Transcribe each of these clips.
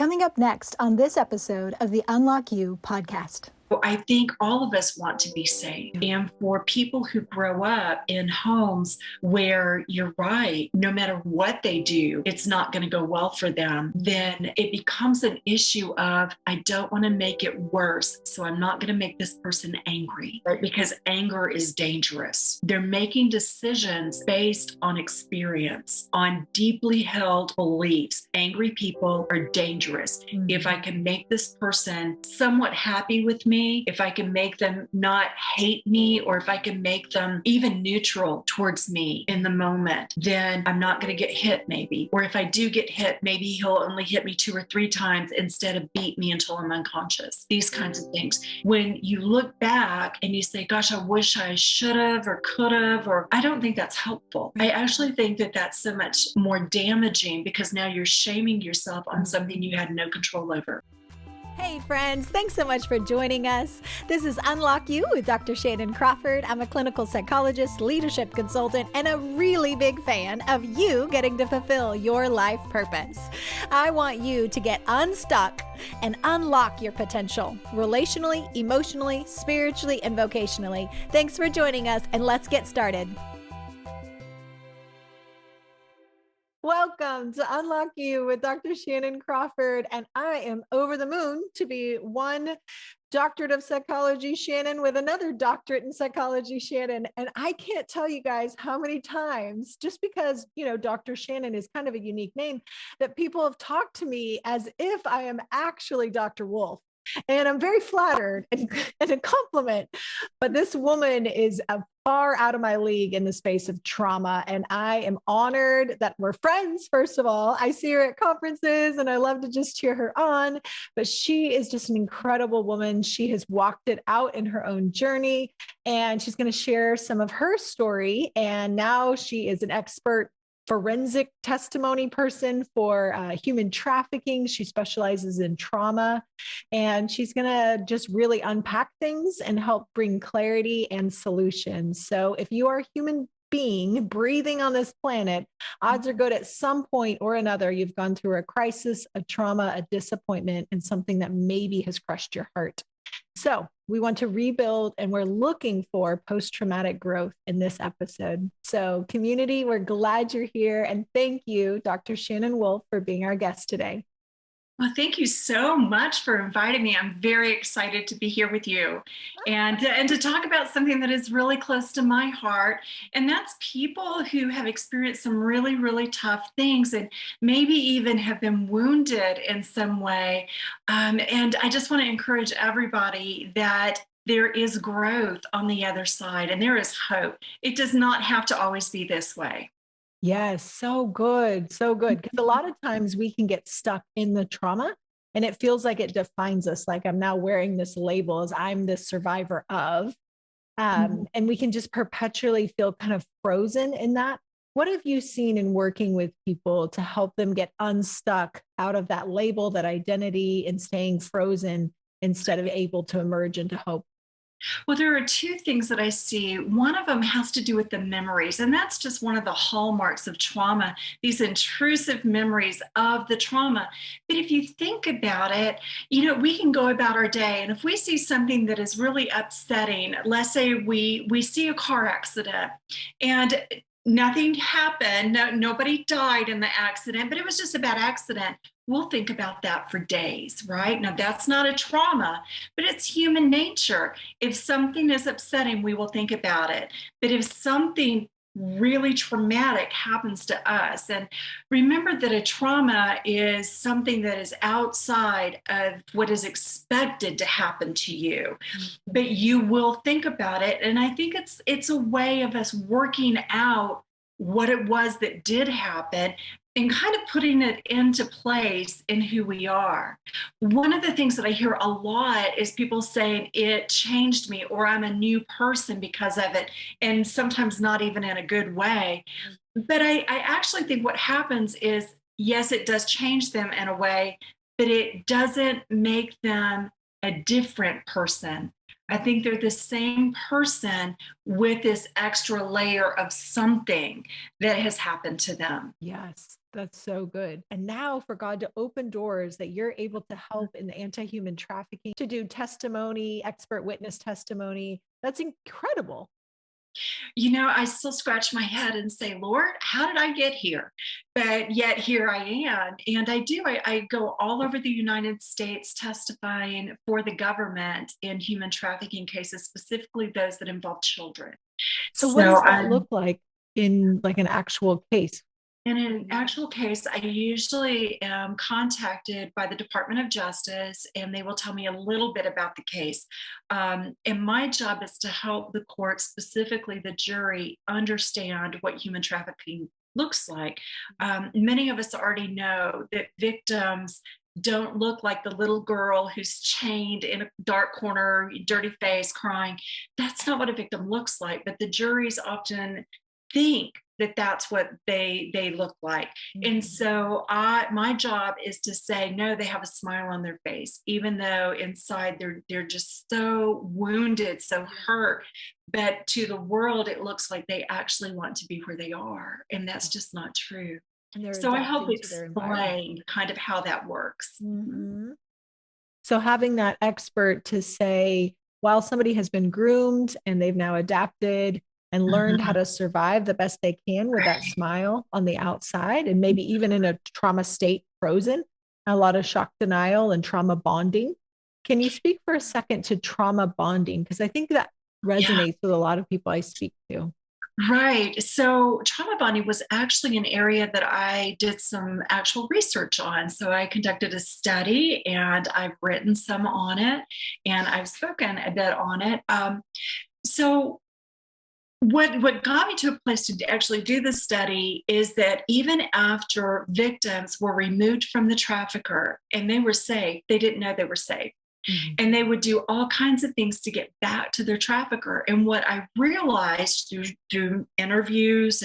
Coming up next on this episode of the Unlock You podcast. I think all of us want to be safe. And for people who grow up in homes where you're right, no matter what they do, it's not going to go well for them, then it becomes an issue of, I don't want to make it worse, so I'm not going to make this person angry, right? Because anger is dangerous. They're making decisions based on experience, on deeply held beliefs. Angry people are dangerous. If I can make this person somewhat happy with me, if I can make them not hate me, or if I can make them even neutral towards me in the moment, then I'm not going to get hit maybe. Or if I do get hit, maybe he'll only hit me 2 or 3 times instead of beat me until I'm unconscious. These kinds of things. When you look back and you say, gosh, I wish I should have or could have, or I don't think that's helpful. I actually think that that's so much more damaging, because now you're shaming yourself on something you had no control over. Hey friends, thanks so much for joining us. This is Unlock You with Dr. Shannan Crawford. I'm a clinical psychologist, leadership consultant, and a really big fan of you getting to fulfill your life purpose. I want you to get unstuck and unlock your potential relationally, emotionally, spiritually, and vocationally. Thanks for joining us, and let's get started. Welcome to Unlock You with Dr. Shannan Crawford, and I am over the moon to be one doctorate of psychology Shannon with another doctorate in psychology Shannon. And I can't tell you guys how many times, just because, Dr. Shannon is kind of a unique name, that people have talked to me as if I am actually Dr. Wolf. And I'm very flattered and a compliment, but this woman is far out of my league in the space of trauma. And I am honored that we're friends. First of all, I see her at conferences and I love to just cheer her on, but she is just an incredible woman. She has walked it out in her own journey, and she's going to share some of her story. And now she is an expert forensic testimony person for human trafficking. She specializes in trauma, and she's going to just really unpack things and help bring clarity and solutions. So if you are a human being breathing on this planet, odds are good at some point or another you've gone through a crisis, a trauma, a disappointment, and something that maybe has crushed your heart. So we want to rebuild, and we're looking for post-traumatic growth in this episode. So community, we're glad you're here. And thank you, Dr. Shannan Wolf, for being our guest today. Well, thank you so much for inviting me. I'm very excited to be here with you and to talk about something that is really close to my heart. And that's people who have experienced some really, really tough things and maybe even have been wounded in some way. And I just want to encourage everybody that there is growth on the other side, and there is hope. It does not have to always be this way. Yes, so good, so good. Because a lot of times we can get stuck in the trauma and it feels like it defines us. Like I'm now wearing this label as I'm this survivor of, and we can just perpetually feel kind of frozen in that. What have you seen in working with people to help them get unstuck out of that label, that identity, and staying frozen instead of able to emerge into hope? Well, there are 2 things that I see. One of them has to do with the memories, and that's just one of the hallmarks of trauma, these intrusive memories of the trauma. But if you think about it, we can go about our day, and if we see something that is really upsetting, let's say we see a car accident and nothing happened, nobody died in the accident, but it was just a bad accident. We'll think about that for days, right? Now, that's not a trauma, but it's human nature. If something is upsetting, we will think about it. But if something really traumatic happens to us, and remember that a trauma is something that is outside of what is expected to happen to you, but you will think about it. And I think it's a way of us working out what it was that did happen and kind of putting it into place in who we are. One of the things that I hear a lot is people saying it changed me, or I'm a new person because of it, and sometimes not even in a good way. But I actually think what happens is, yes, it does change them in a way, but it doesn't make them a different person. I think they're the same person with this extra layer of something that has happened to them. Yes. That's so good. And now for God to open doors that you're able to help in the anti-human trafficking, to do testimony, expert witness testimony. That's incredible. I still scratch my head and say, Lord, how did I get here? But yet here I am. And I go all over the United States testifying for the government in human trafficking cases, specifically those that involve children. So what does So that look like in like an actual case? in an actual case, I usually am contacted by the Department of Justice, and they will tell me a little bit about the case. And my job is to help the court, specifically the jury, understand what human trafficking looks like. Many of us already know that victims don't look like the little girl who's chained in a dark corner, dirty face, crying. That's not what a victim looks like, but the juries often think that that's what they look like. And so my job is to say, no, they have a smile on their face, even though inside they're just so wounded, so hurt. But to the world, it looks like they actually want to be where they are. And that's just not true. So I help explain kind of how that works. Mm-hmm. So having that expert to say, while somebody has been groomed and they've now adapted and learned how to survive the best they can with that smile on the outside, and maybe even in a trauma state, frozen, a lot of shock denial and trauma bonding. Can you speak for a second to trauma bonding? Because I think that resonates with a lot of people I speak to. Right. So trauma bonding was actually an area that I did some actual research on. So I conducted a study and I've written some on it and I've spoken a bit on it. So what got me to a place to actually do the study is that even after victims were removed from the trafficker and they were safe, they didn't know they were safe. Mm-hmm. And they would do all kinds of things to get back to their trafficker. And what I realized through interviews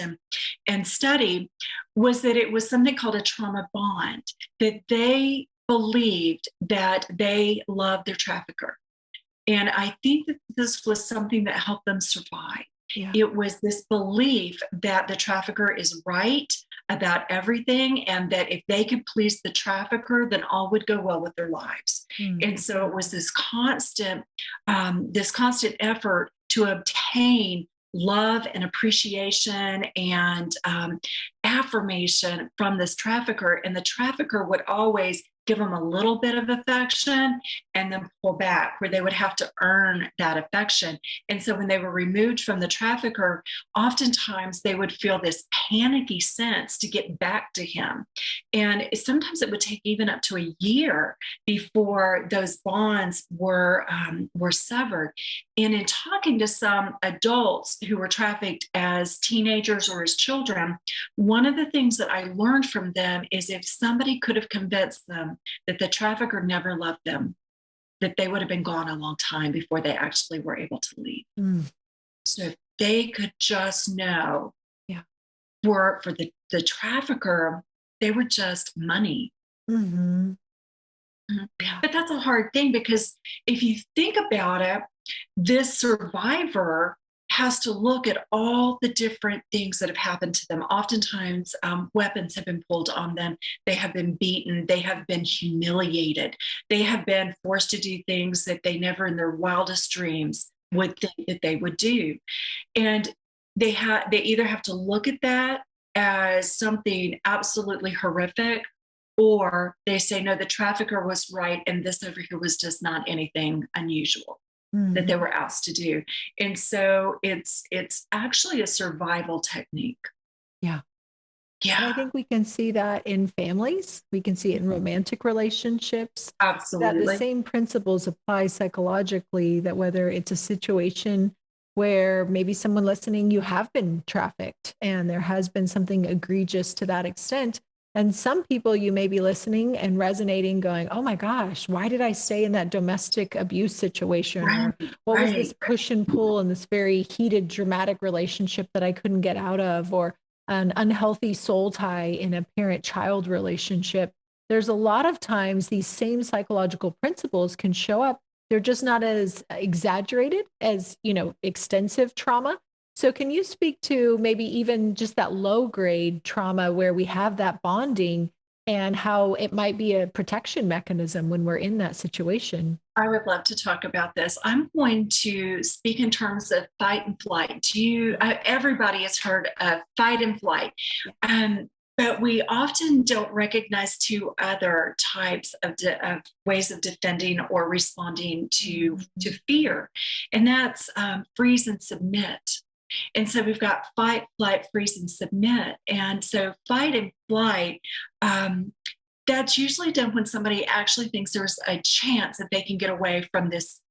and study was that it was something called a trauma bond, that they believed that they loved their trafficker. And I think that this was something that helped them survive. Yeah. It was this belief that the trafficker is right about everything and that if they could please the trafficker, then all would go well with their lives. Mm-hmm. And so it was this constant effort to obtain love and appreciation and affirmation from this trafficker. And the trafficker would always give them a little bit of affection and then pull back, where they would have to earn that affection. And so when they were removed from the trafficker, oftentimes they would feel this panicky sense to get back to him. And sometimes it would take even up to a year before those bonds were severed. And in talking to some adults who were trafficked as teenagers or as children, one of the things that I learned from them is if somebody could have convinced them that the trafficker never loved them, that they would have been gone a long time before they actually were able to leave. So if they could just know, for the trafficker, they were just money. Mm-hmm. But that's a hard thing, because if you think about it, this survivor has to look at all the different things that have happened to them. Oftentimes, weapons have been pulled on them. They have been beaten. They have been humiliated. They have been forced to do things that they never in their wildest dreams would think that they would do. And they either have to look at that as something absolutely horrific, or they say, no, the trafficker was right, and this over here was just not anything unusual that they were asked to do. And so it's actually a survival technique. Yeah. And I think we can see that in families. We can see it in romantic relationships. Absolutely. That the same principles apply psychologically, that whether it's a situation where maybe someone listening, you have been trafficked and there has been something egregious to that extent. And some people, you may be listening and resonating, going, oh my gosh, why did I stay in that domestic abuse situation? Or what was this push and pull in this very heated, dramatic relationship that I couldn't get out of? Or an unhealthy soul tie in a parent-child relationship. There's a lot of times these same psychological principles can show up. They're just not as exaggerated as, extensive trauma. So can you speak to maybe even just that low grade trauma where we have that bonding and how it might be a protection mechanism when we're in that situation? I would love to talk about this. I'm going to speak in terms of fight and flight. Everybody has heard of fight and flight. But we often don't recognize two other types of ways of defending or responding to fear, and that's freeze and submit. And so we've got fight, flight, freeze, and submit. And so fight and flight, that's usually done when somebody actually thinks there's a chance that they can get away from this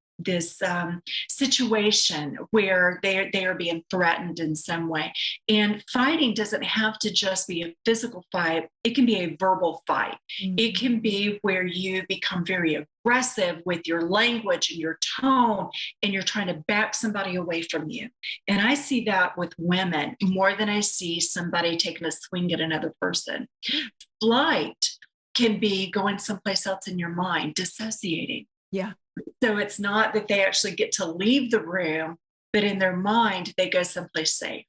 situation where they are being threatened in some way. And fighting doesn't have to just be a physical fight. It can be a verbal fight. It can be where you become very aggressive with your language and your tone, and you're trying to back somebody away from you. And I see that with women more than I see somebody taking a swing at another person. Flight can be going someplace else in your mind, dissociating. Yeah. So it's not that they actually get to leave the room, but in their mind, they go someplace safe.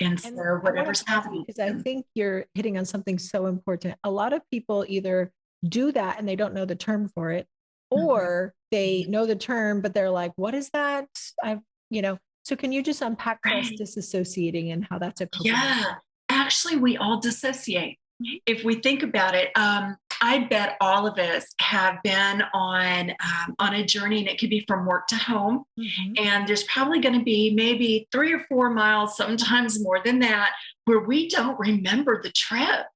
And so whatever's happening. Because I think you're hitting on something so important. A lot of people either do that and they don't know the term for it, or they know the term, but they're like, what is that? So can you just unpack for us disassociating and how that's a Yeah, actually, we all dissociate. If we think about it, I bet all of us have been on a journey, and it could be from work to home. And there's probably going to be maybe 3 or 4 miles, sometimes more than that, where we don't remember the trip.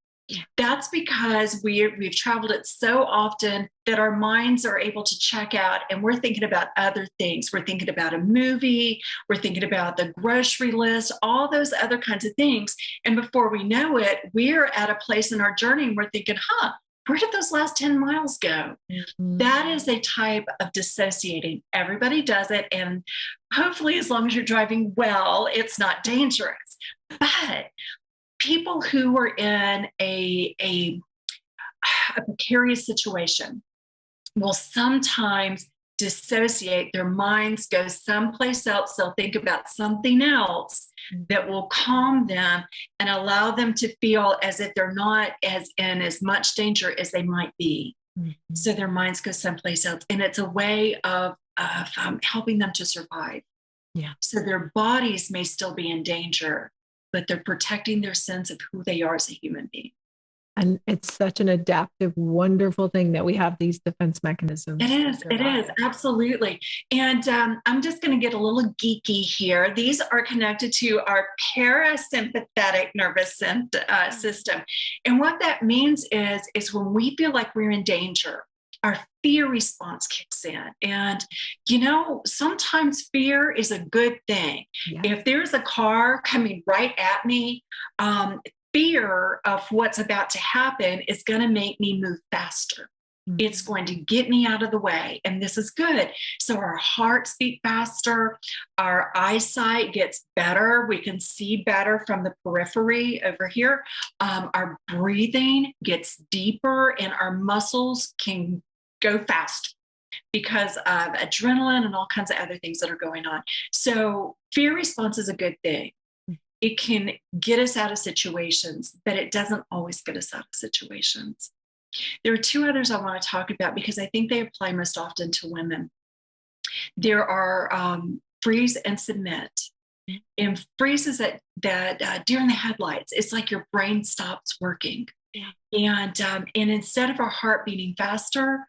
That's because we've traveled it so often that our minds are able to check out, and we're thinking about other things. We're thinking about a movie, we're thinking about the grocery list, all those other kinds of things. And before we know it, we're at a place in our journey and we're thinking, where did those last 10 miles go? That is a type of dissociating. Everybody does it. And hopefully, as long as you're driving well, it's not dangerous. But people who are in a precarious situation will sometimes dissociate. Their minds go someplace else. They'll think about something else that will calm them and allow them to feel as if they're not in as much danger as they might be. So their minds go someplace else. And it's a way of helping them to survive. Yeah. So their bodies may still be in danger, but they're protecting their sense of who they are as a human being. And it's such an adaptive, wonderful thing that we have these defense mechanisms. It is, absolutely. And I'm just going to get a little geeky here. These are connected to our parasympathetic nervous system. And what that means is when we feel like we're in danger, our fear response kicks in. And, sometimes fear is a good thing. Yeah. If there's a car coming right at me, fear of what's about to happen is going to make me move faster. It's going to get me out of the way. And this is good. So our hearts beat faster. Our eyesight gets better. We can see better from the periphery over here. Our breathing gets deeper, and our muscles can go faster because of adrenaline and all kinds of other things that are going on. So fear response is a good thing. It can get us out of situations, but it doesn't always get us out of situations. There are 2 others I want to talk about because I think they apply most often to women. There are freeze and submit. And freeze is that during the headlights, it's like your brain stops working. Yeah. And instead of our heart beating faster,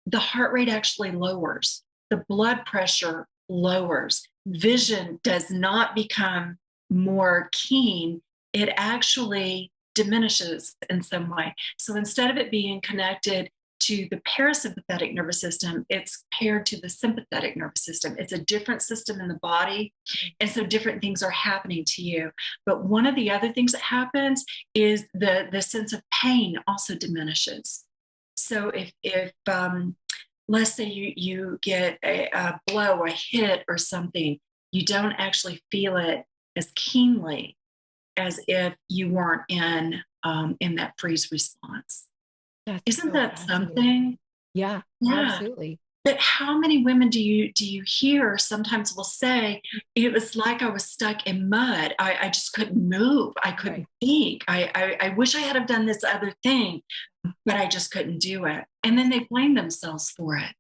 the heart rate actually lowers. The blood pressure lowers. Vision does not become more keen. It actually diminishes in some way. So instead of it being connected to the parasympathetic nervous system, it's paired to the sympathetic nervous system. It's a different system in the body. And so different things are happening to you. But one of the other things that happens is the sense of pain also diminishes. So if let's say you get a blow, a hit or something, you don't actually feel it as keenly as if you weren't in that freeze response. Isn't that something? Yeah, absolutely. But how many women do you hear sometimes will say, it was like I was stuck in mud. I just couldn't move. I couldn't think. I wish I had have done this other thing, but I just couldn't do it. And then they blame themselves for it.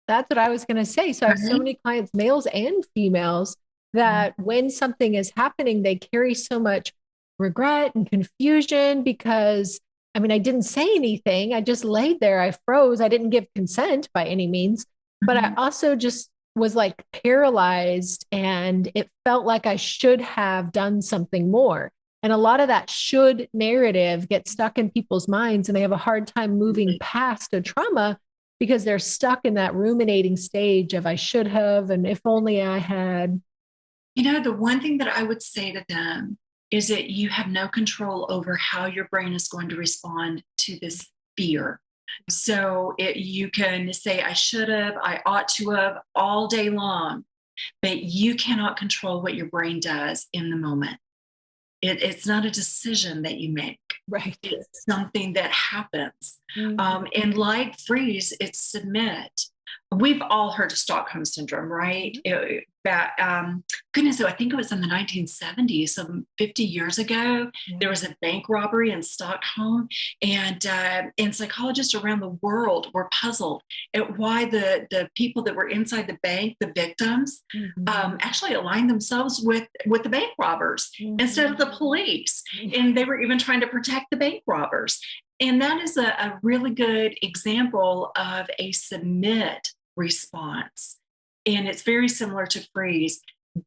That's what I was going to say. So I have so many clients, males and females, that when something is happening, they carry so much regret and confusion because, I mean, I didn't say anything. I just laid there. I froze. I didn't give consent by any means, but I also just was like paralyzed, and it felt like I should have done something more. And a lot of that should narrative gets stuck in people's minds, and they have a hard time moving past a trauma because they're stuck in that ruminating stage of I should have, and if only I had. You know, the one thing that I would say to them is that you have no control over how your brain is going to respond to this fear. So you can say, I should have, I ought to have all day long, but you cannot control what your brain does in the moment. It's not a decision that you make. Right. It's something that happens. And like freeze, it's submit. We've all heard of Stockholm Syndrome, right? Goodness, I think it was in the 1970s, so 50 years ago, there was a bank robbery in Stockholm, and psychologists around the world were puzzled at why the people that were inside the bank, the victims, actually aligned themselves with the bank robbers instead of the police. And they were even trying to protect the bank robbers. And that is a really good example of a submit response. And it's very similar to freeze,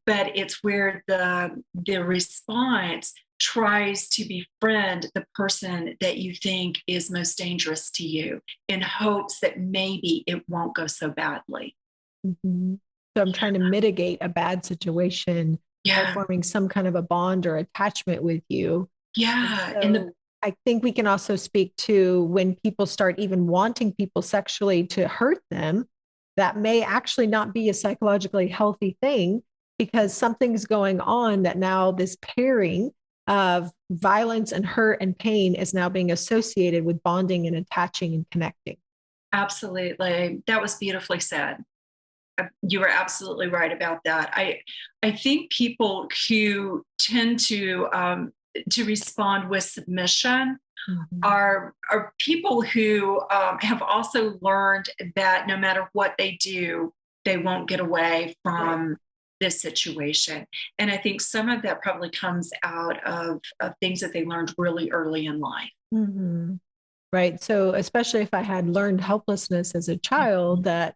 but it's where the response tries to befriend the person that you think is most dangerous to you in hopes that maybe it won't go so badly. So I'm trying to mitigate a bad situation by forming some kind of a bond or attachment with you. So I think we can also speak to when people start even wanting people sexually to hurt them, that may actually not be a psychologically healthy thing because something's going on that now this pairing of violence and hurt and pain is now being associated with bonding and attaching and connecting. Absolutely. That was beautifully said. You were absolutely right about that. I think people who tend to respond with submission are people who have also learned that no matter what they do, they won't get away from this situation. And I think some of that probably comes out of things that they learned really early in life. Right. So especially if I had learned helplessness as a child, that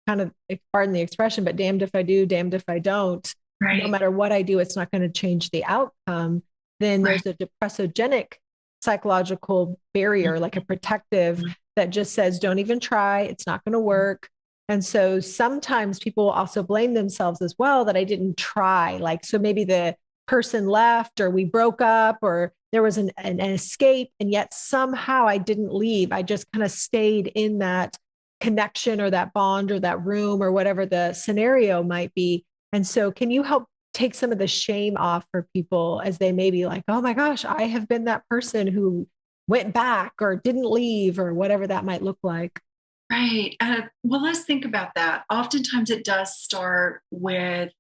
kind of, pardon the expression, but damned if I do, damned if I don't, no matter what I do, it's not going to change the outcome. Then there's a depressogenic psychological barrier, like a protective that just says, don't even try. It's not going to work. And so sometimes people will also blame themselves as well that I didn't try. Like, so maybe the person left or we broke up or there was an escape. And yet somehow I didn't leave. I just kind of stayed in that connection or that bond or that room or whatever the scenario might be. And so can you help take some of the shame off for people as they may be like, oh my gosh, I have been that person who went back or didn't leave or whatever that might look like? Right. Well, let's think about that. Oftentimes it does start with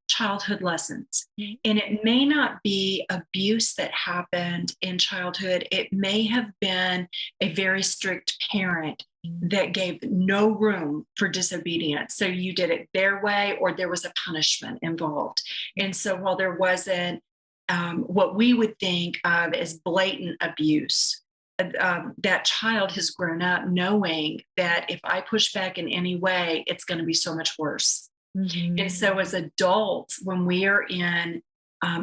childhood lessons. And it may not be abuse that happened in childhood. It may have been a very strict parent that gave no room for disobedience. So you did it their way or there was a punishment involved. And so while there wasn't what we would think of as blatant abuse, that child has grown up knowing that if I push back in any way, it's going to be so much worse. And so as adults, when we are in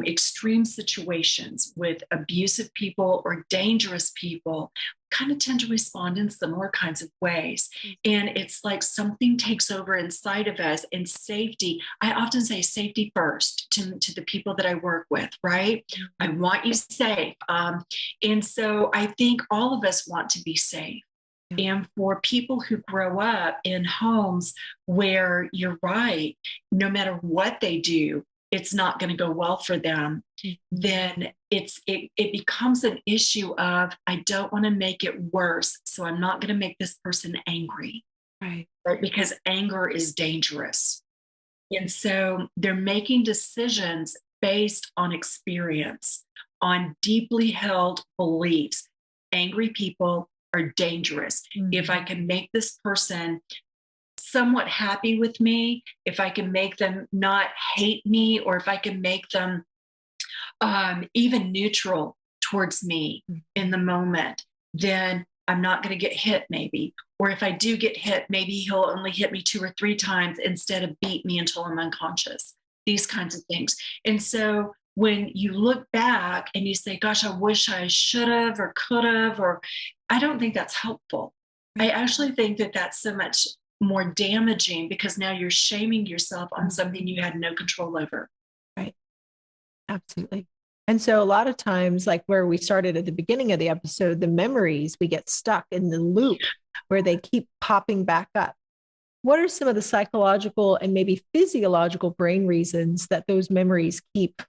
extreme situations with abusive people or dangerous people, kind of tend to respond in similar kinds of ways. And it's like something takes over inside of us, and safety, I often say safety first to the people that I work with, right? I want you safe. And so I think all of us want to be safe. And for people who grow up in homes where you're right, no matter what they do, it's not going to go well for them, then it becomes an issue of, I don't want to make it worse, so I'm not going to make this person angry. Right. right? Because anger is dangerous. And so they're making decisions based on experience, on deeply held beliefs. Angry people are dangerous. If I can make this person somewhat happy with me, if I can make them not hate me, or if I can make them even neutral towards me in the moment, then I'm not going to get hit, maybe. Or if I do get hit, maybe he'll only hit me 2 or 3 times instead of beat me until I'm unconscious. These kinds of things. And so when you look back and you say, gosh, I wish I should have or could have, or I don't think that's helpful. I actually think that that's so much more damaging, because now you're shaming yourself on something you had no control over. Right. Absolutely. And so a lot of times, like where we started at the beginning of the episode, the memories, we get stuck in the loop where they keep popping back up. What are some of the psychological and maybe physiological brain reasons that those memories keep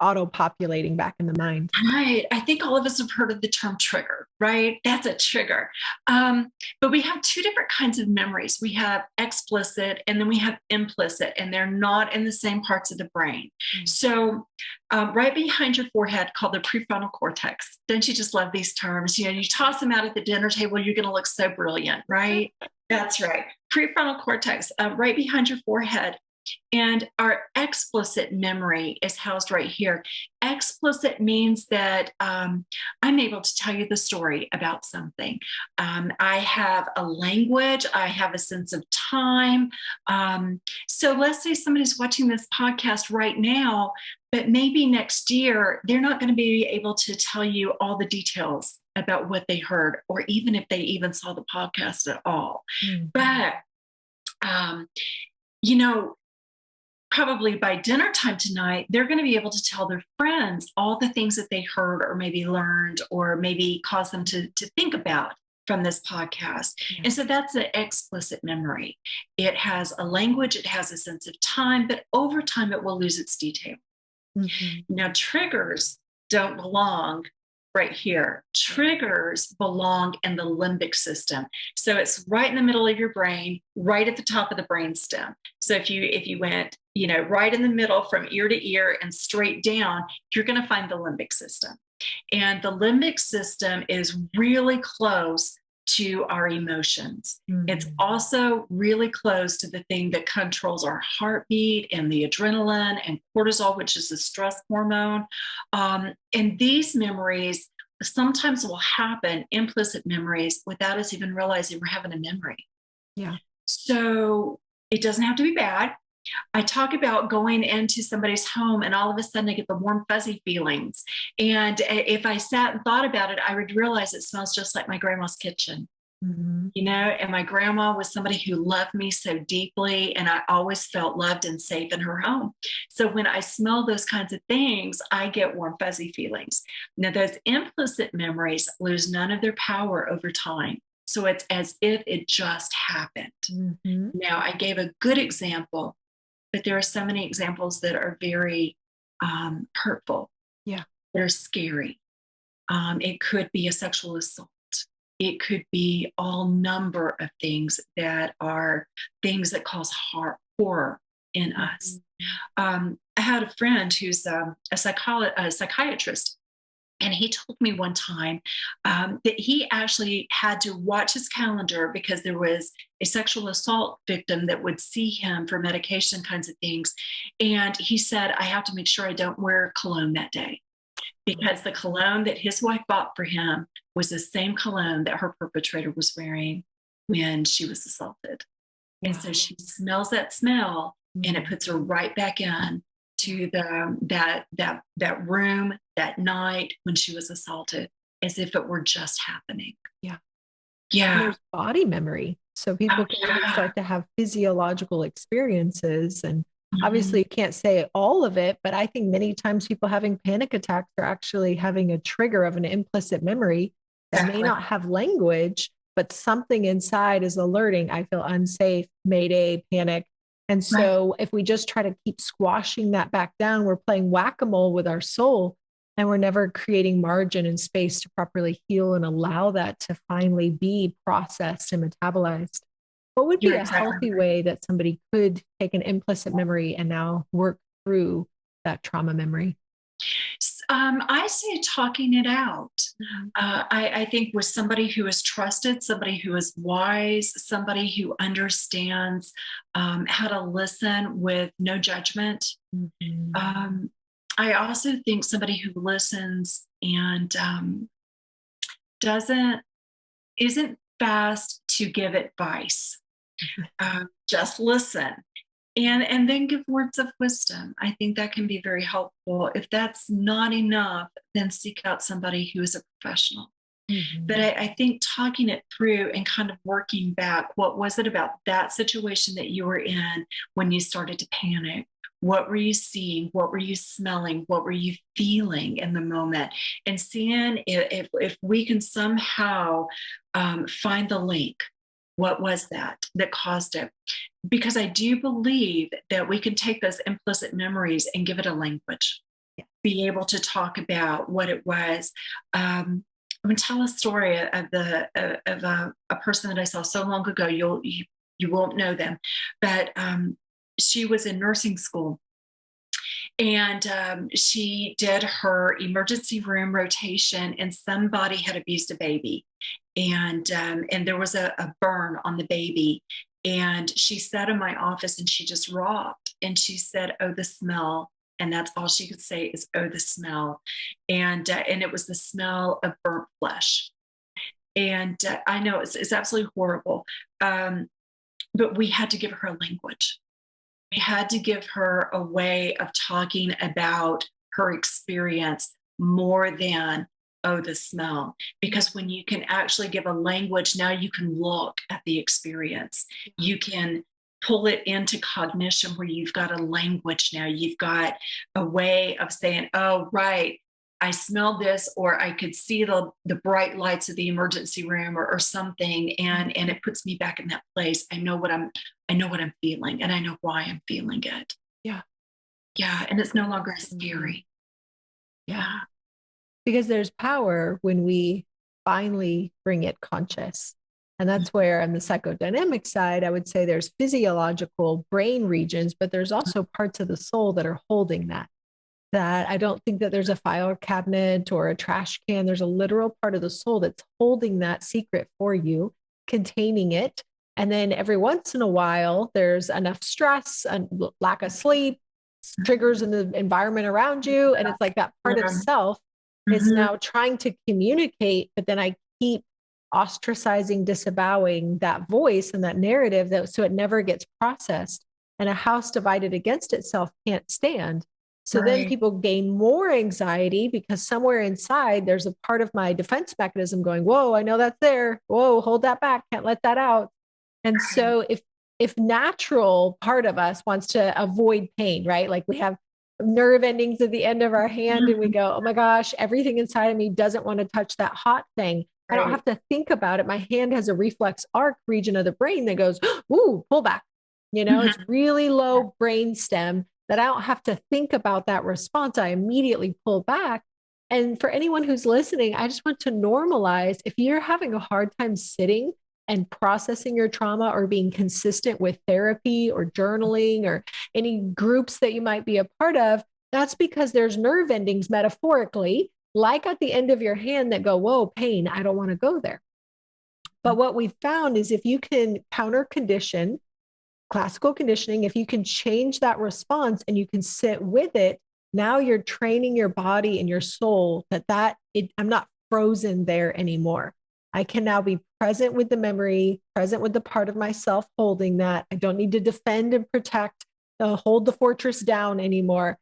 auto-populating back in the mind? Right. I think all of us have heard of the term trigger, right? That's a trigger. But we have 2 different kinds of memories. We have explicit and then we have implicit, and they're not in the same parts of the brain. So right behind your forehead, called the prefrontal cortex. Don't you just love these terms? You know, you toss them out at the dinner table, you're going to look so brilliant, right? That's right. Prefrontal cortex, right behind your forehead. And our explicit memory is housed right here. Explicit means that I'm able to tell you the story about something. I have a language, I have a sense of time. So let's say somebody's watching this podcast right now, but maybe next year, they're not going to be able to tell you all the details about what they heard, or even if they even saw the podcast at all. But, you know, probably by dinner time tonight, they're going to be able to tell their friends all the things that they heard or maybe learned or maybe cause them to think about from this podcast. And so that's the explicit memory. It has a language, it has a sense of time, but over time it will lose its detail. Now, triggers don't belong right here. Triggers belong in the limbic system. So it's right in the middle of your brain, right at the top of the brain stem. So if you went, you know, right in the middle from ear to ear and straight down, you're going to find the limbic system. And the limbic system is really close to our emotions. It's also really close to the thing that controls our heartbeat and the adrenaline and cortisol, which is the stress hormone. And these memories sometimes will happen, implicit memories, without us even realizing we're having a memory. Yeah. So it doesn't have to be bad. I talk about going into somebody's home and all of a sudden I get the warm, fuzzy feelings. And if I sat and thought about it, I would realize it smells just like my grandma's kitchen. You know, and my grandma was somebody who loved me so deeply, and I always felt loved and safe in her home. So when I smell those kinds of things, I get warm, fuzzy feelings. Now, those implicit memories lose none of their power over time. So it's as if it just happened. Now, I gave a good example, but there are so many examples that are very hurtful, that are scary. It could be a sexual assault. It could be all number of things that are things that cause horror in us. I had a friend who's a psychiatrist, and he told me one time that he actually had to watch his calendar because there was a sexual assault victim that would see him for medication kinds of things. And he said, I have to make sure I don't wear cologne that day, because the cologne that his wife bought for him was the same cologne that her perpetrator was wearing when she was assaulted. And so she smells that smell, and it puts her right back in to that room that night when she was assaulted, as if it were just happening. And there's body memory. So people can start to have physiological experiences, and obviously you can't say all of it, but I think many times people having panic attacks are actually having a trigger of an implicit memory that may not have language, but something inside is alerting, I feel unsafe, mayday, panic. And so if we just try to keep squashing that back down, we're playing whack-a-mole with our soul, and we're never creating margin and space to properly heal and allow that to finally be processed and metabolized. What would be You're a exactly healthy right. way that somebody could take an implicit memory and now work through that trauma memory? I say talking it out. Mhm. I think with somebody who is trusted, somebody who is wise, somebody who understands how to listen with no judgment. Mhm. Um, I also think somebody who listens and doesn't isn't fast to give advice. Just listen and then give words of wisdom. I think that can be very helpful. If that's not enough, then seek out somebody who is a professional. But Mhm. I think talking it through and kind of working back, what was it about that situation that you were in when you started to panic? What were you seeing? What were you smelling? What were you feeling in the moment? And seeing if we can somehow find the link. What was that caused it? Because I do believe that we can take those implicit memories and give it a language, Yeah. be able to talk about what it was. I'm going to tell a story of a person that I saw so long ago. You won't know them, but she was in nursing school, and she did her emergency room rotation, and somebody had abused a baby, and there was a burn on the baby, and she sat in my office and she just rocked, and she said, "Oh, the smell." And that's all she could say is, "Oh, the smell," and it was the smell of burnt flesh. And I know it's absolutely horrible, but we had to give her a language. We had to give her a way of talking about her experience more than, "Oh, the smell." Because when you can actually give a language, now you can look at the experience. You can pull it into cognition where you've got a language now. You've got a way of saying, "Oh, right. I smelled this," or "I could see the bright lights of the emergency room," or something, and it puts me back in that place. I know what I'm feeling, and I know why I'm feeling it. Yeah. Yeah, and it's no longer Mhm. scary. Yeah. Yeah. Because there's power when we finally bring it conscious. And that's where on the psychodynamic side, I would say there's physiological brain regions, but there's also parts of the soul that are holding that. That I don't think that there's a file cabinet or a trash can. There's a literal part of the soul that's holding that secret for you, containing it. And then every once in a while, there's enough stress and lack of sleep, triggers in the environment around you. And it's like that part of self is Mhm. now trying to communicate, but then I keep ostracizing, disavowing that voice and that narrative that so it never gets processed. And a house divided against itself can't stand. So then Right. people gain more anxiety because somewhere inside there's a part of my defense mechanism going, whoa, I know that's there. Whoa, hold that back. Can't let that out. And Right. so if natural part of us wants to avoid pain, right? Like we have nerve endings at the end of our hand and we Mhm. go, oh my gosh, everything inside of me doesn't want to touch that hot thing. I don't Right. have to think about it. My hand has a reflex arc region of the brain that goes, ooh, pull back. It's Mhm. really low brain stem that I don't have to think about that response. I immediately pull back. And for anyone who's listening, I just want to normalize if you're having a hard time sitting and processing your trauma or being consistent with therapy or journaling or any groups that you might be a part of, that's because there's nerve endings metaphorically, like at the end of your hand that go, whoa, pain, I don't want to go there. But what we've found is if you can counter condition classical conditioning, if you can change that response and you can sit with it, now you're training your body and your soul I'm not frozen there anymore. I can now be present with the memory, present with the part of myself holding that. I don't need to defend and protect, hold the fortress down anymore.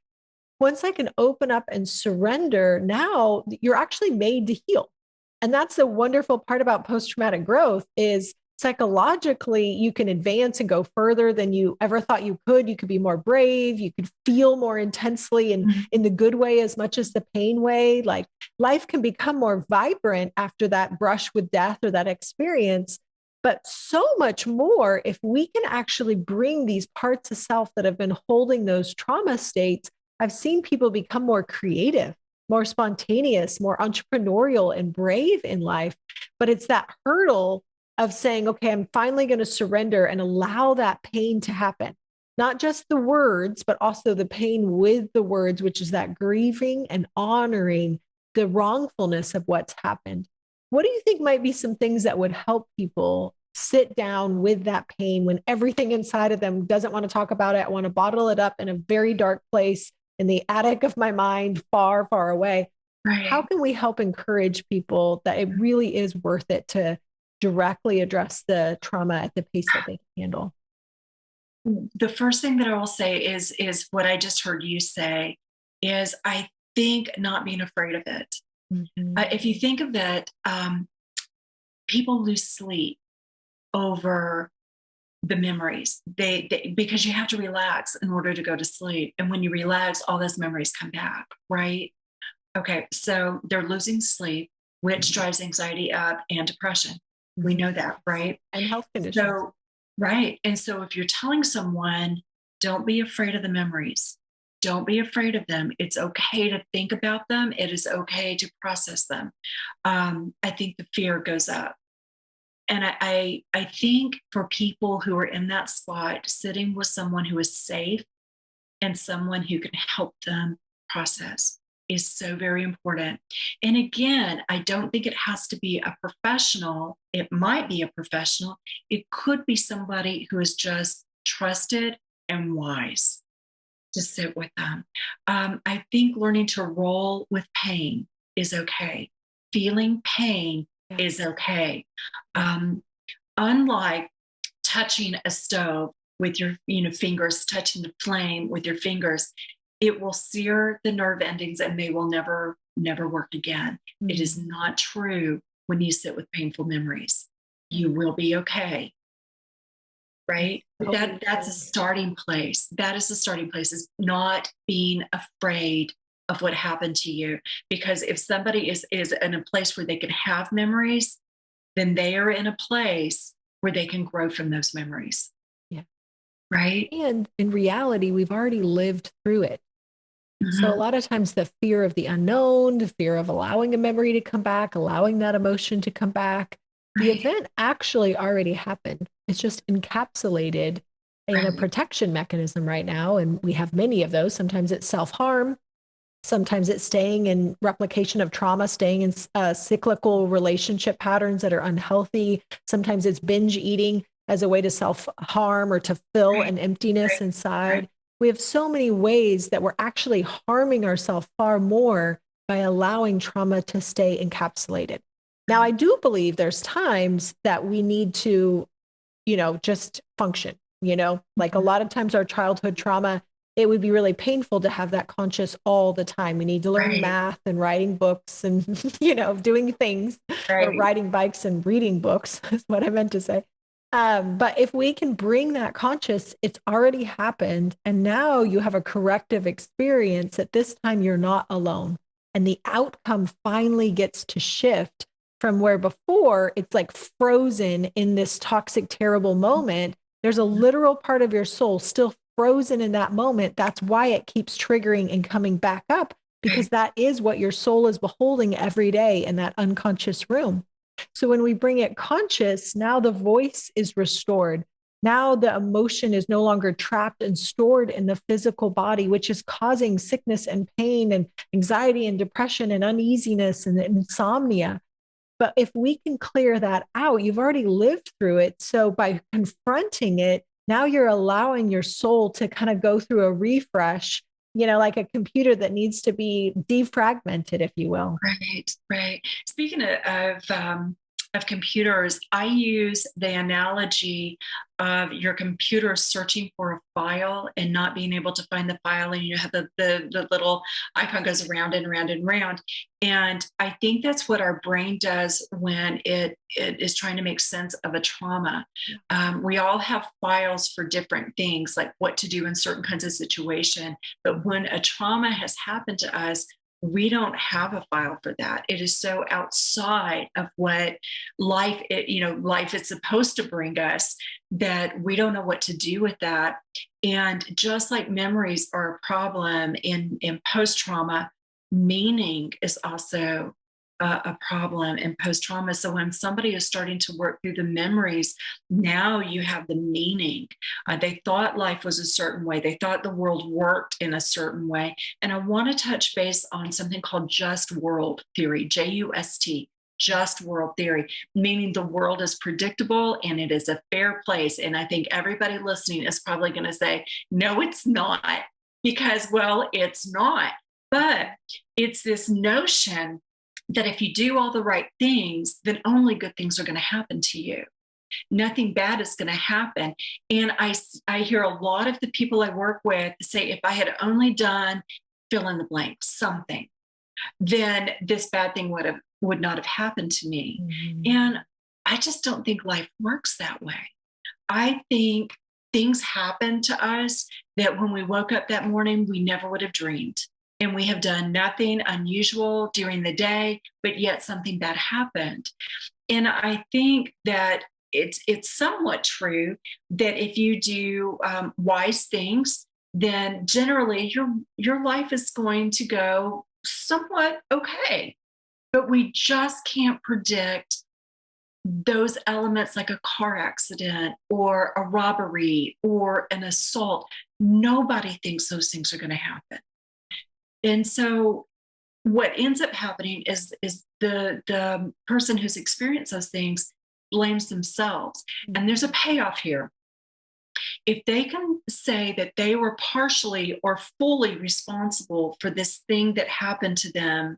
Once I can open up and surrender, now you're actually made to heal. And that's the wonderful part about post-traumatic growth is psychologically you can advance and go further than you ever thought you could. You could be more brave, you could feel more intensely and Mhm. in the good way as much as the pain way. Like life can become more vibrant after that brush with death or that experience. But so much more if we can actually bring these parts of self that have been holding those trauma states. I've seen people become more creative, more spontaneous, more entrepreneurial and brave in life. But it's that hurdle of saying, okay, I'm finally going to surrender and allow that pain to happen. Not just the words, but also the pain with the words, which is that grieving and honoring the wrongfulness of what's happened. What do you think might be some things that would help people sit down with that pain when everything inside of them doesn't want to talk about it? I want to bottle it up in a very dark place in the attic of my mind, far, far away. Right. How can we help encourage people that it really is worth it to directly address the trauma at the pace that they can handle? The first thing that I will say is what I just heard you say is, I think, not being afraid of it. Mm-hmm. If you think of it, people lose sleep over the memories. They because you have to relax in order to go to sleep. And when you relax, all those memories come back, right? Okay, so they're losing sleep, which drives anxiety up and depression. We know that, right? And health conditions. So, right. And so if you're telling someone, don't be afraid of the memories, don't be afraid of them. It's okay to think about them. It is okay to process them. I think the fear goes up. And I think for people who are in that spot, sitting with someone who is safe and someone who can help them process is so very important. And again, I don't think it has to be a professional. It might be a professional. It could be somebody who is just trusted and wise to sit with them. I think learning to roll with pain is okay. Feeling pain is okay. Unlike touching a stove with your fingers, touching the flame with your fingers, it will sear the nerve endings and they will never work again. Mm-hmm. It is not true when you sit with painful memories. You will be okay. Right? That's a starting place. That is the starting place, is not being afraid of what happened to you. Because if somebody is in a place where they can have memories, then they are in a place where they can grow from those memories. Yeah. Right? And in reality, we've already lived through it. Mm-hmm. So a lot of times the fear of the unknown, the fear of allowing a memory to come back, allowing that emotion to come back, the event actually already happened. It's just encapsulated in a protection mechanism right now. And we have many of those. Sometimes it's self-harm. Sometimes it's staying in replication of trauma, staying in cyclical relationship patterns that are unhealthy. Sometimes it's binge eating as a way to self-harm or to fill an emptiness inside. We have so many ways that we're actually harming ourselves far more by allowing trauma to stay encapsulated. Now, I do believe there's times that we need to, just function, like a lot of times our childhood trauma, it would be really painful to have that conscious all the time. We need to learn math and writing books and, doing things, or riding bikes and reading books is what I meant to say. But if we can bring that conscious, it's already happened. And now you have a corrective experience. At this time, you're not alone. And the outcome finally gets to shift from where before it's like frozen in this toxic, terrible moment. There's a literal part of your soul still frozen in that moment. That's why it keeps triggering and coming back up, because that is what your soul is beholding every day in that unconscious room. So when we bring it conscious, now the voice is restored. Now the emotion is no longer trapped and stored in the physical body, which is causing sickness and pain and anxiety and depression and uneasiness and insomnia. But if we can clear that out, you've already lived through it. So by confronting it, now you're allowing your soul to kind of go through a refresh, like a computer that needs to be defragmented, if you will. Right. Speaking of computers, I use the analogy of your computer searching for a file and not being able to find the file, and you have the little icon goes around and around and around. And I think that's what our brain does when it is trying to make sense of a trauma. We all have files for different things, like what to do in certain kinds of situation. But when a trauma has happened to us, we don't have a file for that. It is so outside of what life is supposed to bring us that we don't know what to do with that. And just like memories are a problem in post-trauma, meaning is also a problem in post-trauma. So when somebody is starting to work through the memories, now you have the meaning. They thought life was a certain way. They thought the world worked in a certain way. And I want to touch base on something called just world theory, JUST, just world theory, meaning the world is predictable and it is a fair place. And I think everybody listening is probably going to say, no, it's not, because, well, it's not. But it's this notion that if you do all the right things, then only good things are going to happen to you. Nothing bad is going to happen. And I hear a lot of the people I work with say, if I had only done fill in the blank, something, then this bad thing would not have happened to me. Mm-hmm. And I just don't think life works that way. I think things happen to us that when we woke up that morning, we never would have dreamed. And we have done nothing unusual during the day, but yet something bad happened. And I think that it's somewhat true that if you do wise things, then generally your life is going to go somewhat okay. But we just can't predict those elements like a car accident or a robbery or an assault. Nobody thinks those things are going to happen. And so what ends up happening is the person who's experienced those things blames themselves. And there's a payoff here. If they can say that they were partially or fully responsible for this thing that happened to them,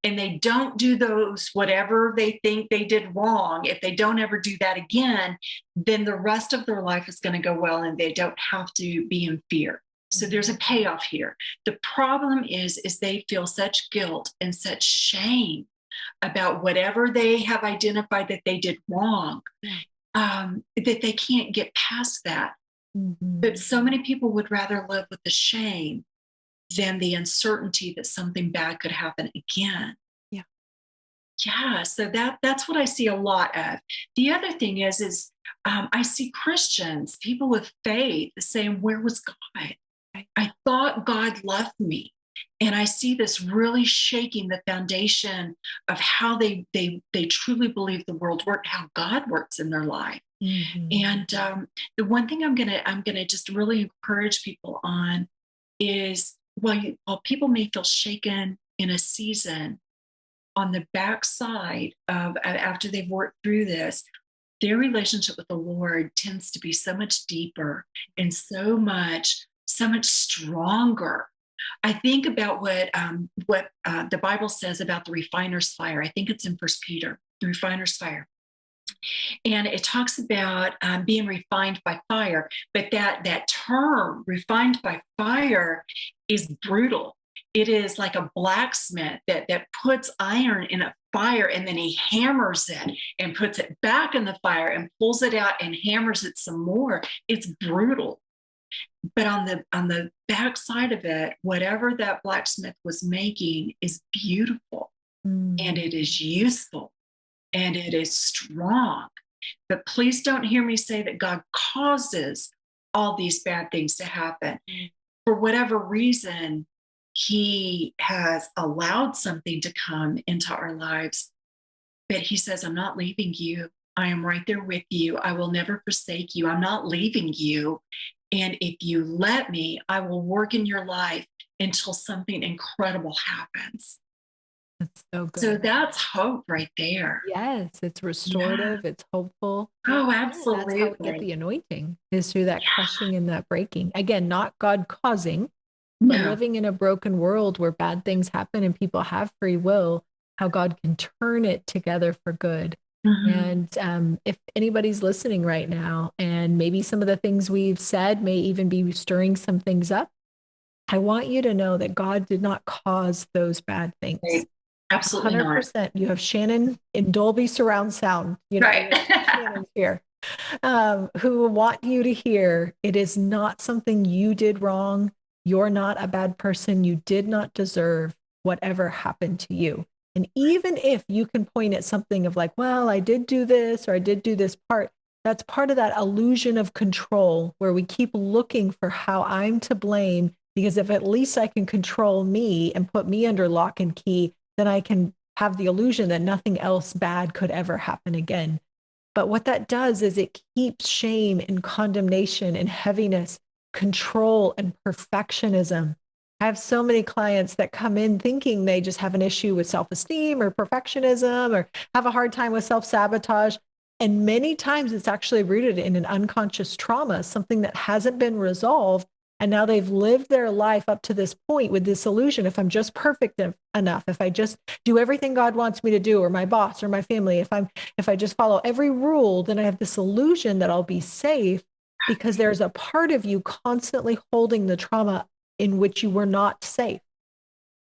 and they don't do those, whatever they think they did wrong, if they don't ever do that again, then the rest of their life is going to go well and they don't have to be in fear. So there's a payoff here. The problem is they feel such guilt and such shame about whatever they have identified that they did wrong, that they can't get past that. Mm-hmm. But so many people would rather live with the shame than the uncertainty that something bad could happen again. Yeah. So that's what I see a lot of. The other thing is I see Christians, people with faith, saying, "Where was God? I thought God loved me." And I see this really shaking the foundation of how they truly believe the world worked, how God works in their life. Mm-hmm. And the one thing I'm gonna just really encourage people on is, while people may feel shaken in a season, on the backside of after they've worked through this, their relationship with the Lord tends to be so much deeper and so much stronger. I think about what the Bible says about the refiner's fire. I think it's in 1 Peter, the refiner's fire. And it talks about being refined by fire, but that term, refined by fire, is brutal. It is like a blacksmith that puts iron in a fire and then he hammers it and puts it back in the fire and pulls it out and hammers it some more. It's brutal. But on the backside of it, whatever that blacksmith was making is beautiful, and it is useful, and it is strong. But please don't hear me say that God causes all these bad things to happen. For whatever reason, he has allowed something to come into our lives. But he says, "I'm not leaving you. I am right there with you. I will never forsake you. I'm not leaving you. And if you let me, I will work in your life until something incredible happens." That's so good. So that's hope right there. Yes, it's restorative. Yeah. It's hopeful. Oh, absolutely. That's how we get the anointing, is through that crushing and that breaking. Again, not God causing, but living in a broken world where bad things happen and people have free will, how God can turn it together for good. Mm-hmm. And if anybody's listening right now, and maybe some of the things we've said may even be stirring some things up, I want you to know that God did not cause those bad things. Right. Absolutely 100%. Not. You have Shannon in Dolby surround sound, right. Shannon's here, who want you to hear it is not something you did wrong. You're not a bad person. You did not deserve whatever happened to you. And even if you can point at something of like, well, I did do this, or I did do this part, that's part of that illusion of control where we keep looking for how I'm to blame, because if at least I can control me and put me under lock and key, then I can have the illusion that nothing else bad could ever happen again. But what that does is it keeps shame and condemnation and heaviness, control and perfectionism. I have so many clients that come in thinking they just have an issue with self-esteem or perfectionism or have a hard time with self-sabotage. And many times it's actually rooted in an unconscious trauma, something that hasn't been resolved. And now they've lived their life up to this point with this illusion. If I'm just perfect enough, if I just do everything God wants me to do, or my boss or my family, if I just follow every rule, then I have this illusion that I'll be safe, because there's a part of you constantly holding the trauma in which you were not safe.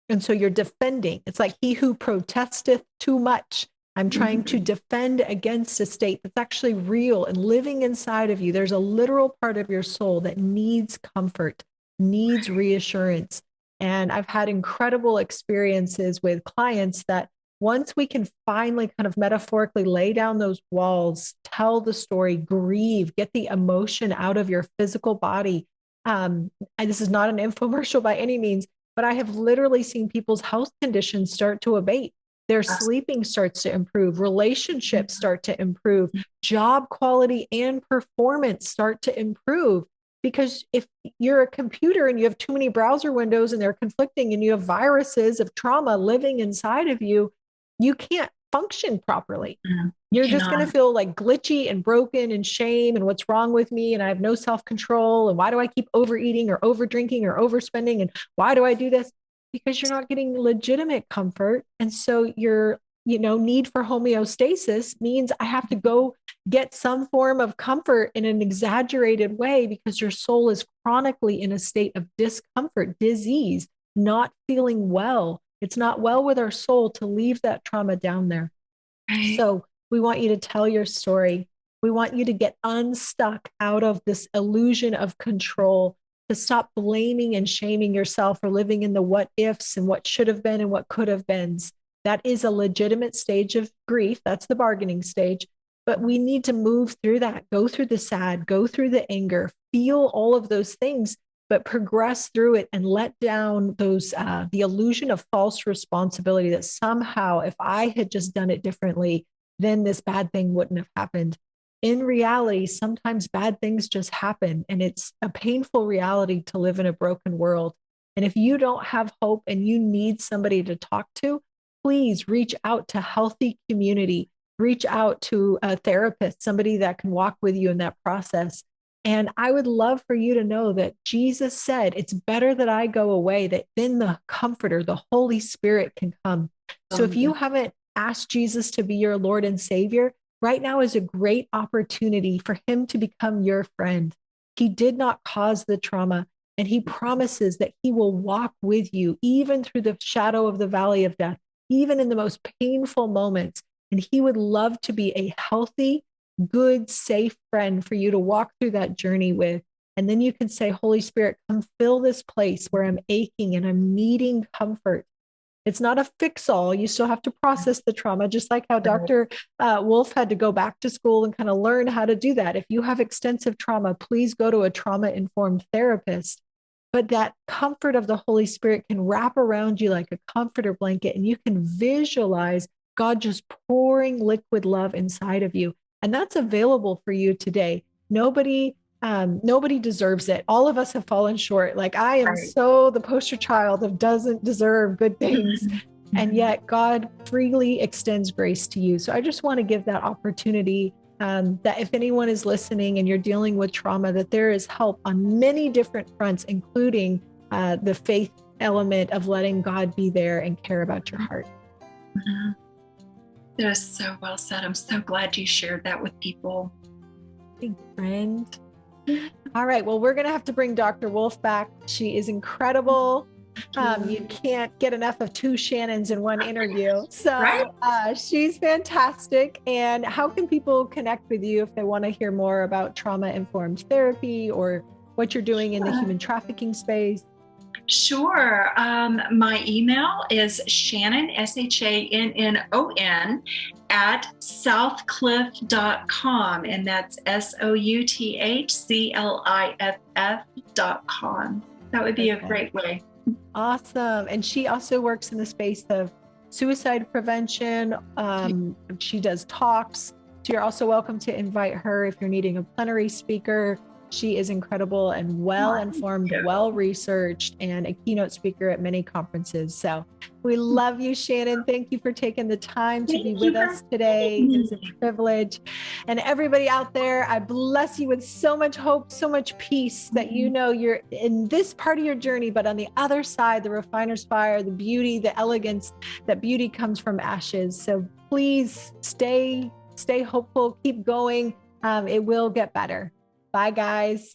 And so you're defending. It's like he who protesteth too much. I'm trying to defend against a state that's actually real and living inside of you. There's a literal part of your soul that needs comfort, needs reassurance. And I've had incredible experiences with clients that once we can finally kind of metaphorically lay down those walls, tell the story, grieve, get the emotion out of your physical body. And this is not an infomercial by any means, but I have literally seen people's health conditions start to abate. Their sleeping starts to improve, relationships start to improve, job quality and performance start to improve. Because if you're a computer and you have too many browser windows and they're conflicting and you have viruses of trauma living inside of you, you can't function properly. You're just going to feel like glitchy and broken and shame and what's wrong with me. And I have no self-control. And why do I keep overeating or over drinking or overspending? And why do I do this? Because you're not getting legitimate comfort. And so your, need for homeostasis means I have to go get some form of comfort in an exaggerated way, because your soul is chronically in a state of discomfort, disease, not feeling well. It's not well with our soul to leave that trauma down there. Right. So we want you to tell your story. We want you to get unstuck out of this illusion of control, to stop blaming and shaming yourself for living in the what ifs and what should have been and what could have been. That is a legitimate stage of grief. That's the bargaining stage. But we need to move through that, go through the sad, go through the anger, feel all of those things, but progress through it and let down those, the illusion of false responsibility that somehow if I had just done it differently, then this bad thing wouldn't have happened. In reality, sometimes bad things just happen, and it's a painful reality to live in a broken world. And if you don't have hope and you need somebody to talk to, please reach out to healthy community, reach out to a therapist, somebody that can walk with you in that process. And I would love for you to know that Jesus said, it's better that I go away, that then the Comforter, the Holy Spirit, can come. So if you haven't asked Jesus to be your Lord and Savior, right now is a great opportunity for him to become your friend. He did not cause the trauma, and he promises that he will walk with you, even through the shadow of the valley of death, even in the most painful moments. And he would love to be a healthy, good, safe friend for you to walk through that journey with. And then you can say, Holy Spirit, come fill this place where I'm aching and I'm needing comfort. It's not a fix-all. You still have to process the trauma, just like how Dr. Wolf had to go back to school and kind of learn how to do that. If you have extensive trauma, please go to a trauma-informed therapist. But that comfort of the Holy Spirit can wrap around you like a comforter blanket, and you can visualize God just pouring liquid love inside of you. And that's available for you today. Nobody deserves it. All of us have fallen short. Like I am so the poster child of doesn't deserve good things. And yet God freely extends grace to you. So I just want to give that opportunity that if anyone is listening and you're dealing with trauma, that there is help on many different fronts, including the faith element of letting God be there and care about your heart. That is so well said. I'm so glad you shared that with people. Thank you, friend. All right. Well, we're going to have to bring Dr. Wolf back. She is incredible. You can't get enough of two Shannons in one interview. So she's fantastic. And how can people connect with you if they want to hear more about trauma-informed therapy or what you're doing in the human trafficking space? Sure. My email is Shannon, SHANNON, at Southcliff.com. And that's SOUTHCLIFF.com. That would be a great way. Awesome. And she also works in the space of suicide prevention. She does talks. So you're also welcome to invite her if you're needing a plenary speaker. She is incredible and well-informed, well-researched, and a keynote speaker at many conferences. So we love you, Shannon. Thank you for taking the time to be with us today. It's a privilege. And everybody out there, I bless you with so much hope, so much peace that you know you're in this part of your journey, but on the other side, the refiner's fire, the beauty, the elegance, that beauty comes from ashes. So please stay hopeful, keep going. It will get better. Bye, guys.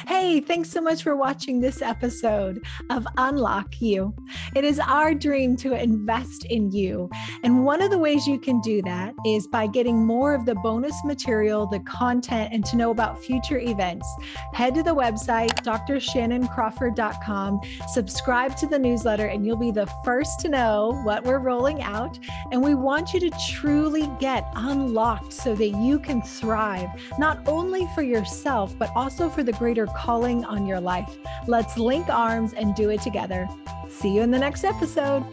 Hey, thanks so much for watching this episode of Unlock You. It is our dream to invest in you. And one of the ways you can do that is by getting more of the bonus material, the content, and to know about future events. Head to the website, drshannancrawford.com, subscribe to the newsletter, and you'll be the first to know what we're rolling out. And we want you to truly get unlocked so that you can thrive, not only for yourself, but also for the greater calling on your life. Let's link arms and do it together. See you in the next episode.